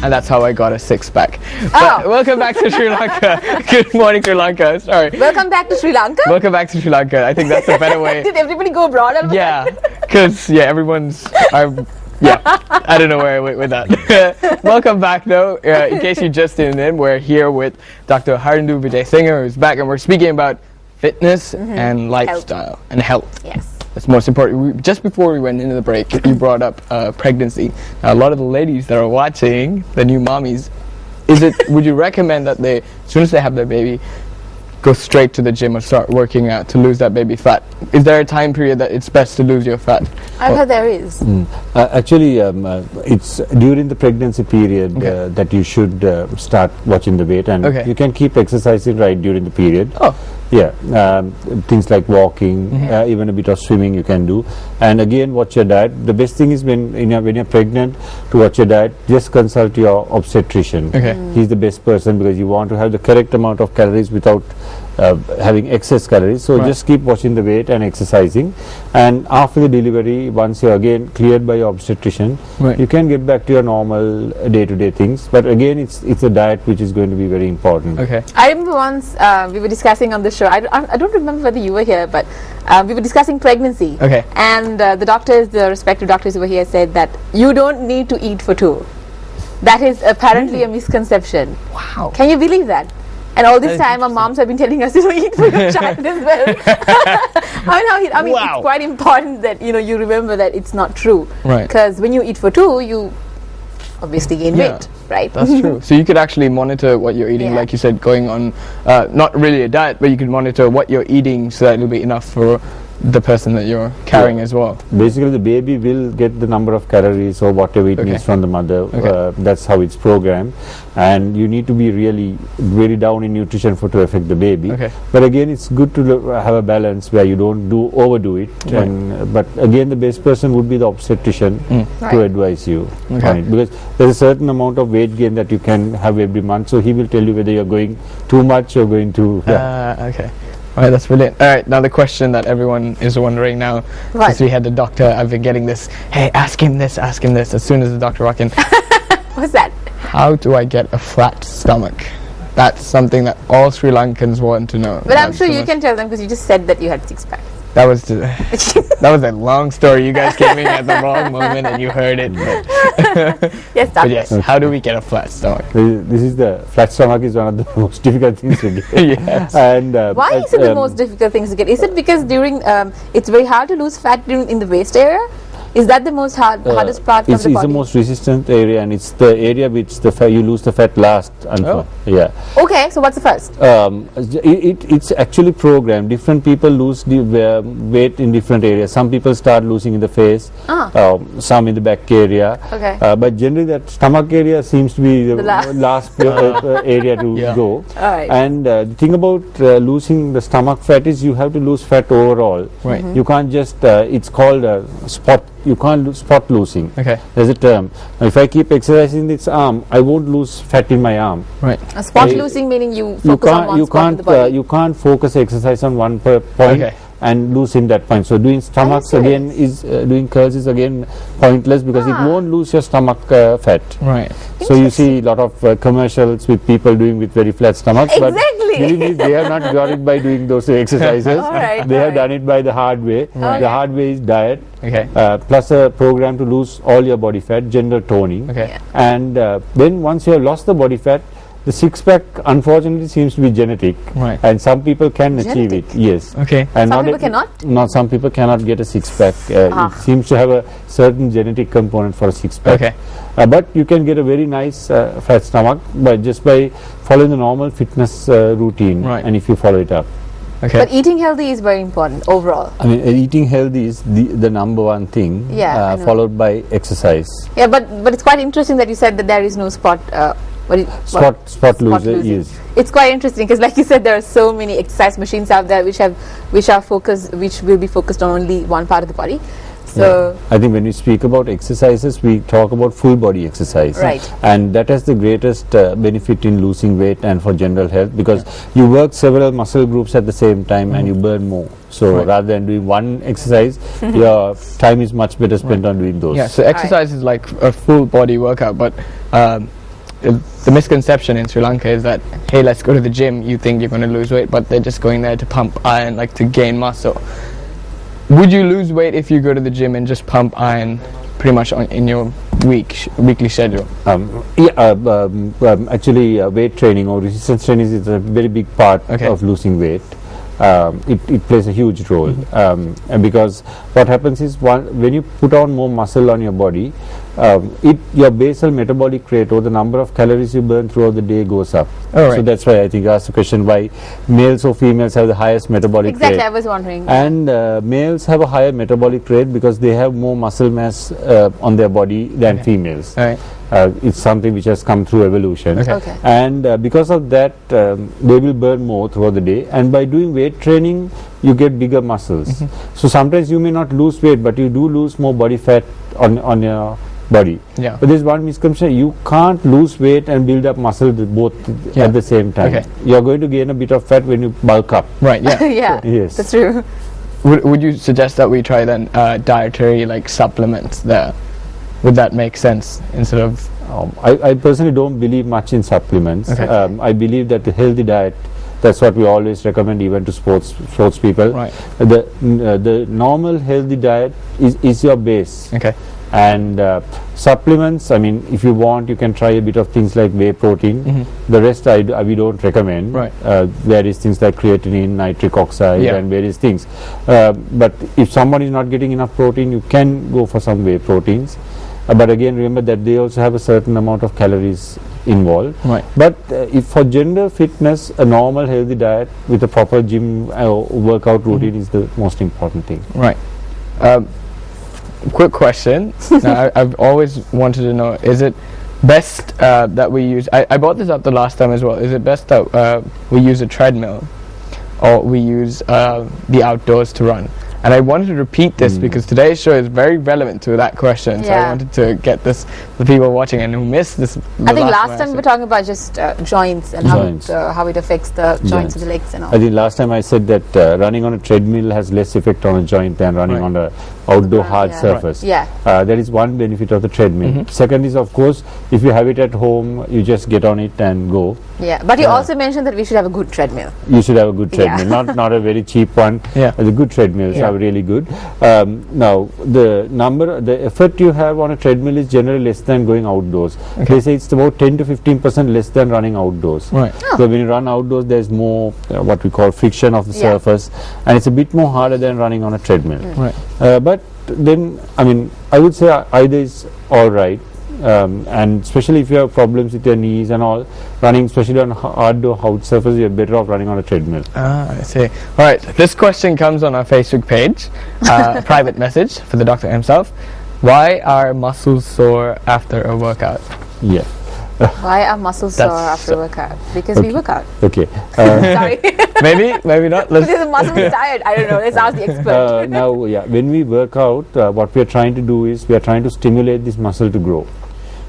and that's how I got a six-pack. But welcome back to Sri Lanka. Good morning, Sri Lanka. Sorry. Welcome back to Sri Lanka? Welcome back to Sri Lanka. I think that's a better way. Did everybody go abroad? Yeah, because everyone's... I don't know where I went with that. Welcome back, though. In case you just tuned in, we're here with Dr. Harindu Vijay Singer, who's back, and we're speaking about fitness and lifestyle and health. Yes. That's most important. Just before we went into the break, you brought up pregnancy. Now, a lot of the ladies that are watching, the new mommies, would you recommend that they, as soon as they have their baby, go straight to the gym or start working out to lose that baby fat? Is there a time period that it's best to lose your fat? I've heard there is. Actually, it's during the pregnancy period that you should start watching the weight, and you can keep exercising right during the period. Yeah, things like walking, even a bit of swimming you can do. And again, watch your diet. The best thing is when you're pregnant, to watch your diet, just consult your obstetrician. He's the best person because you want to have the correct amount of calories without having excess calories. So just keep watching the weight and exercising. And after the delivery, once you're again cleared by your obstetrician, you can get back to your normal day-to-day things. But again, it's a diet which is going to be very important. I remember once we were discussing on the show, I don't remember whether you were here, but we were discussing pregnancy. And the respective doctors over here said that you don't need to eat for two. That is apparently a misconception. Wow. Can you believe that? And all this time, our moms have been telling us to eat for your child as well. I mean, it's quite important that you remember that it's not true. Because when you eat for two, you obviously gain weight, right? That's true. So you could actually monitor what you're eating, like you said, going on not really a diet, but you can monitor what you're eating so that it'll be enough for the person that you're carrying as well. Basically, the baby will get the number of calories or whatever it needs from the mother. That's how it's programmed, and you need to be really very down in nutrition to affect the baby. But again, it's good to have a balance where you don't overdo it. But again, the best person would be the obstetrician to advise you on it, because there's a certain amount of weight gain that you can have every month. So he will tell you whether you're going too much or going too. Alright, that's brilliant. Alright, now the question that everyone is wondering now, since we had the doctor, I've been getting this, hey, ask him this, as soon as the doctor walked in. What's that? How do I get a flat stomach? That's something that all Sri Lankans want to know. But I'm sure you can tell them because you just said that you had six-pack. That was a long story. You guys came in at the wrong moment and you heard it. But yes, how do we get a flat stomach? This is the flat stomach is one of the most difficult things to get. And why is it the most difficult things to get? Is it because during it's very hard to lose fat in the waist area? Is that the most hardest part of the body? It's the most resistant area, and it's the area which you lose the fat last. Okay, so what's the first? It's actually programmed. Different people lose the weight in different areas. Some people start losing in the face, some in the back area. But generally, that stomach area seems to be the last area to go. And the thing about losing the stomach fat is you have to lose fat overall. You can't just. It's called spot. You can't lose spot losing. There's a term. If I keep exercising this arm, I won't lose fat in my arm. A spot losing meaning you focus on one spot in the body. You can't focus exercise on one point and lose in that point. So doing stomachs again doing curls is again pointless because it won't lose your stomach fat. So you see a lot of commercials with people doing with very flat stomachs. But believe me, they have not got it by doing those exercises. They have done it by the hard way. The hard way is diet. Plus a program to lose all your body fat, general toning. And then once you have lost the body fat, the six-pack unfortunately seems to be genetic, and some people can achieve it. Yes. And some people cannot? No, some people cannot get a six-pack. It seems to have a certain genetic component for a six-pack. But you can get a very nice flat stomach just by following the normal fitness routine, and if you follow it up. But eating healthy is very important overall. I mean, eating healthy is the number one thing, followed by exercise. But it's quite interesting that you said that there is no spot spot losing. Yes. It's quite interesting because, like you said, there are so many exercise machines out there which will be focused on only one part of the body. So I think when we speak about exercises, we talk about full body exercise, and that has the greatest benefit in losing weight and for general health, because you work several muscle groups at the same time and you burn more. So rather than doing one exercise, your time is much better spent on doing those. Yeah, so exercise is like a full body workout, but the misconception in Sri Lanka is that, hey, let's go to the gym, you think you're going to lose weight, but they're just going there to pump iron, like to gain muscle. Would you lose weight if you go to the gym and just pump iron pretty much in your weekly schedule? Actually, weight training or resistance training is a very big part of losing weight. It plays a huge role, and because what happens is when you put on more muscle on your body, your basal metabolic rate, or the number of calories you burn throughout the day, goes up. So that's why I think you asked the question why males or females have the highest metabolic rate. Exactly, I was wondering. And males have a higher metabolic rate because they have more muscle mass on their body than females. It's something which has come through evolution, and because of that they will burn more throughout the day, and by doing weight training you get bigger muscles. So sometimes you may not lose weight, but you do lose more body fat on your body. But there's one misconception: you can't lose weight and build up muscle both at the same time. You're going to gain a bit of fat when you bulk up. Yes, that's true. Would you suggest that we try then dietary like supplements there? Would that make sense instead of? I personally don't believe much in supplements. I believe that the healthy diet, that's what we always recommend even to sports people. The normal healthy diet is your base. And supplements, I mean, if you want, you can try a bit of things like whey protein. The rest we don't recommend. Various things like creatinine, nitric oxide, and various things. But if somebody is not getting enough protein, you can go for some whey proteins. But again, remember that they also have a certain amount of calories involved. But if for gender fitness, a normal healthy diet with a proper gym workout routine is the most important thing. Quick question. Now, I've always wanted to know, is it best that we use, I brought this up the last time as well, is it best that we use a treadmill or we use the outdoors to run? And I wanted to repeat this because today's show is very relevant to that question. So I wanted to get the people watching and who missed this. I think last time we were talking about just joints and how it affects the joints of the legs and all. I think last time I said that running on a treadmill has less effect on a joint than running on a outdoor hard surface. That is one benefit of the treadmill. Second is, of course, if you have it at home, you just get on it and go. But you also mentioned that we should have a good treadmill. You should have a good treadmill, not a very cheap one. The good treadmills are really good. Now, the effort you have on a treadmill is generally less than going outdoors. They say it's about 10 to 15% less than running outdoors. So when you run outdoors, there's more what we call friction of the surface, and it's a bit more harder than running on a treadmill. But then, I mean, I would say either is all right. And especially if you have problems with your knees and all, running especially on outdoor hard surface, you're better off running on a treadmill. I see. Alright, this question comes on our Facebook page, a private message for the doctor himself. Why are muscles sore after a workout? Why are muscles sore after a workout? Because we work out. Sorry. maybe not. Because the muscle is tired. I don't know. Let's ask the expert. Now, when we work out, what we are trying to do is we are trying to stimulate this muscle to grow.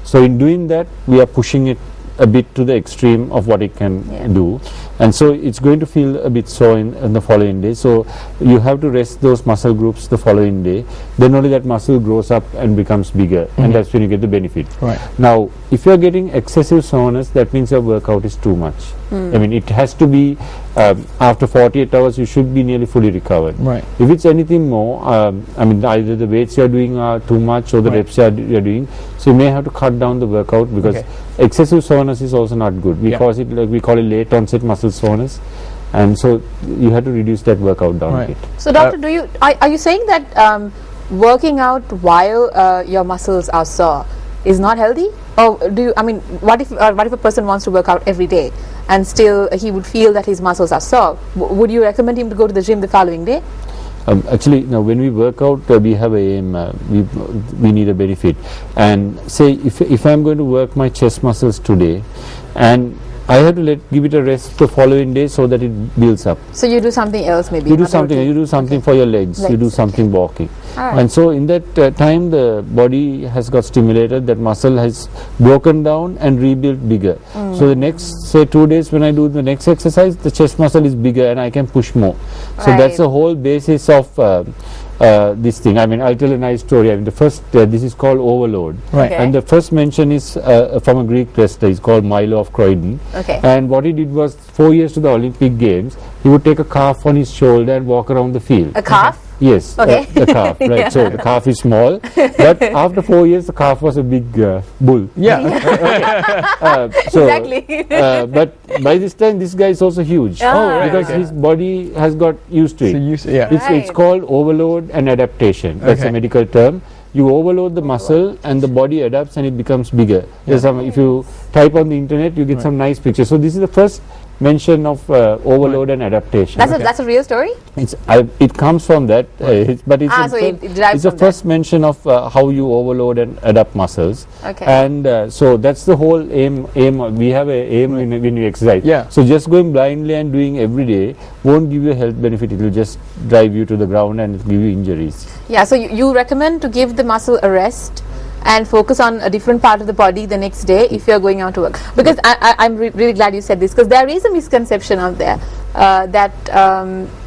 So in doing that, we are pushing it a bit to the extreme of what it can do, and so it's going to feel a bit sore in the following day. So you have to rest those muscle groups the following day, then only that muscle grows up and becomes bigger, and that's when you get the benefit. Now, if you are getting excessive soreness, that means your workout is too much. I mean, it has to be after 48 hours you should be nearly fully recovered. If it's anything more, I mean, either the weights you are doing are too much or the reps you are doing, so you may have to cut down the workout, because excessive soreness is also not good. We call it late onset muscle soreness, and so you have to reduce that workout down a bit. So doctor, are you saying that working out while your muscles are sore is not healthy? Or what if a person wants to work out every day and still he would feel that his muscles are sore? Would you recommend him to go to the gym the following day? Actually, now when we work out, we have a aim. We need a benefit. And say if I'm going to work my chest muscles today, and I have to give it a rest the following day so that it builds up. So you do something else, maybe. You do something for your legs. You do something walking. And so in that time, the body has got stimulated. That muscle has broken down and rebuilt bigger. So the next, say 2 days, when I do the next exercise, the chest muscle is bigger and I can push more. So that's the whole basis of this thing. I mean, I'll tell a nice story. I mean, the first, this is called overload. Right. Okay. And the first mention is from a Greek wrestler. He's called Milo of Croydon. Okay. And what he did was, 4 years to the Olympic Games, he would take a calf on his shoulder and walk around the field. A calf? Yes, okay. The calf, right. Yeah. So the calf is small, but after 4 years, the calf was a big bull. Yeah. So, exactly. but by this time, this guy is also huge. Right. Because his body has got used to it. So yeah. It's called overload and adaptation. That's a medical term. You overload the muscle and the body adapts and it becomes bigger. Yeah. If you type on the internet, you get some nice pictures. So this is the first mention of overload and adaptation. That's a real story? It comes from that, but it's the first mention of how you overload and adapt muscles. Okay. And so that's the whole aim. We have an aim when you exercise. Yeah. So just going blindly and doing every day won't give you a health benefit. It will just drive you to the ground and give you injuries. Yeah. So you recommend to give the muscle a rest and focus on a different part of the body the next day if you're going out to work. Because I'm really glad you said this, because there is a misconception out there that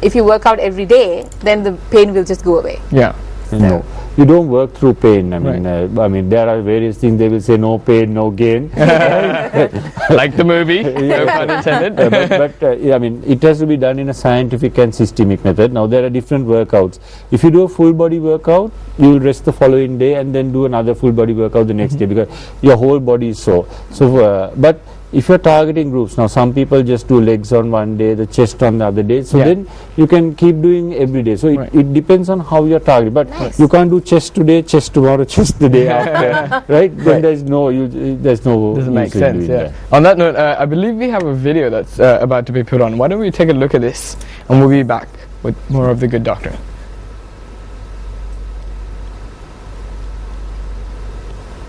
if you work out every day, then the pain will just go away. Yeah. No, you don't work through pain. I mean, there are various things. They will say no pain, no gain. Like the movie. No pun intended. I mean, it has to be done in a scientific and systemic method. Now, there are different workouts. If you do a full body workout, you will rest the following day and then do another full body workout the next day, because your whole body is sore. So, but if you're targeting groups, now some people just do legs on one day, the chest on the other day, so then you can keep doing every day. So it depends on how you're targeting, but you can't do chest today, chest tomorrow, chest the day after, right? Then there's no doesn't make sense. Yeah. On that note, I believe we have a video that's about to be put on. Why don't we take a look at this, and we'll be back with more of The Good Doctor.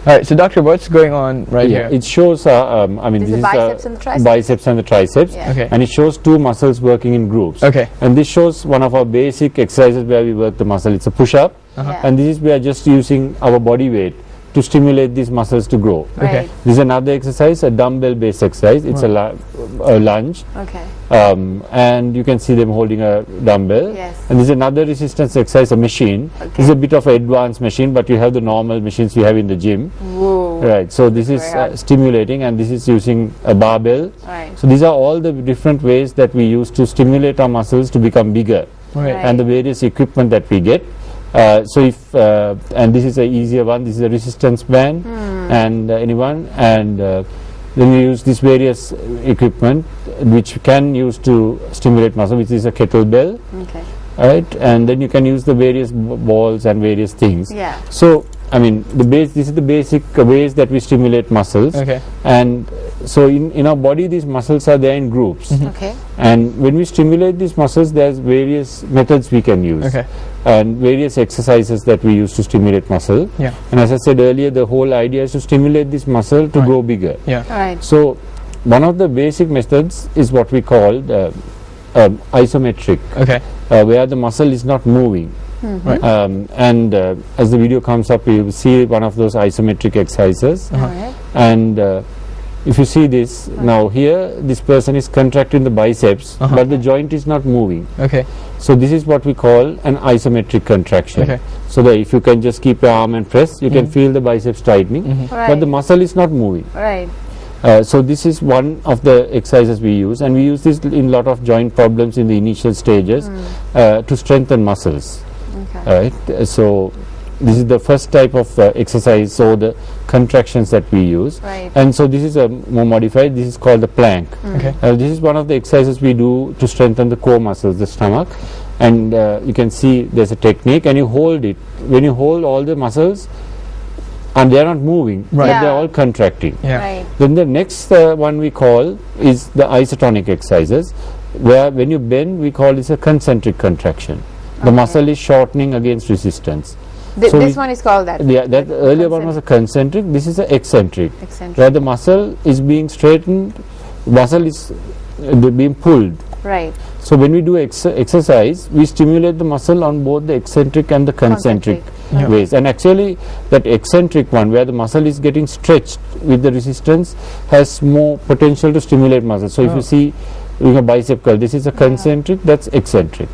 Alright, so doctor, what's going on here? It shows, I mean, this is biceps and the triceps? Biceps and the triceps. Yeah. Okay. And it shows two muscles working in groups. Okay. And this shows one of our basic exercises where we work the muscle. It's a push-up. And this is we are just using our body weight to stimulate these muscles to grow. Okay. This is another exercise, a dumbbell-based exercise. It's a lunge. Okay. And you can see them holding a dumbbell. Yes. And this is another resistance exercise, a machine. Okay. This is a bit of an advanced machine, but you have the normal machines you have in the gym. Whoa. Right. So this is stimulating, and this is using a barbell. Right. So these are all the different ways that we use to stimulate our muscles to become bigger. Right. And the various equipment that we get. So if and this is a easier one. This is a resistance band, and then we use these various equipment which can use to stimulate muscle, which is a kettlebell. Okay. Right, and then you can use the various balls and various things. Yeah. So I mean, this is the basic ways that we stimulate muscles. Okay. And so in our body, these muscles are there in groups. Okay. And when we stimulate these muscles, there's various methods we can use. Okay. And various exercises that we use to stimulate muscle. Yeah. And as I said earlier, the whole idea is to stimulate this muscle to grow bigger. Yeah. Right. So one of the basic methods is what we call isometric. Okay. Where the muscle is not moving. Right. And as the video comes up, you will see one of those isometric exercises. Right. And if you see this, now here this person is contracting the biceps, but the joint is not moving. Okay. So this is what we call an isometric contraction. Okay. So that if you can just keep your arm and press, you can feel the biceps tightening, Right. but the muscle is not moving. Right. So this is one of the exercises we use, and we use this in a lot of joint problems in the initial stages to strengthen muscles. Okay. Right. So this is the first type of exercise, so the contractions that we use. Right. And so this is a more modified, this is called the plank. Okay. This is one of the exercises we do to strengthen the core muscles, the stomach. And you can see there's a technique, and you hold it. When you hold all the muscles and they are not moving, but they are all contracting. Yeah. Right. Then the next one we call is the isotonic exercises, where when you bend, we call this a concentric contraction. The muscle is shortening against resistance. So this one is called that. Yeah, that earlier one was a concentric. This is a eccentric, where the muscle is being straightened, muscle is being pulled. Right. So when we do exercise, we stimulate the muscle on both the eccentric and the concentric ways. And actually, that eccentric one, where the muscle is getting stretched with the resistance, has more potential to stimulate muscle. So if you see doing a bicep curl, this is a concentric, that's eccentric.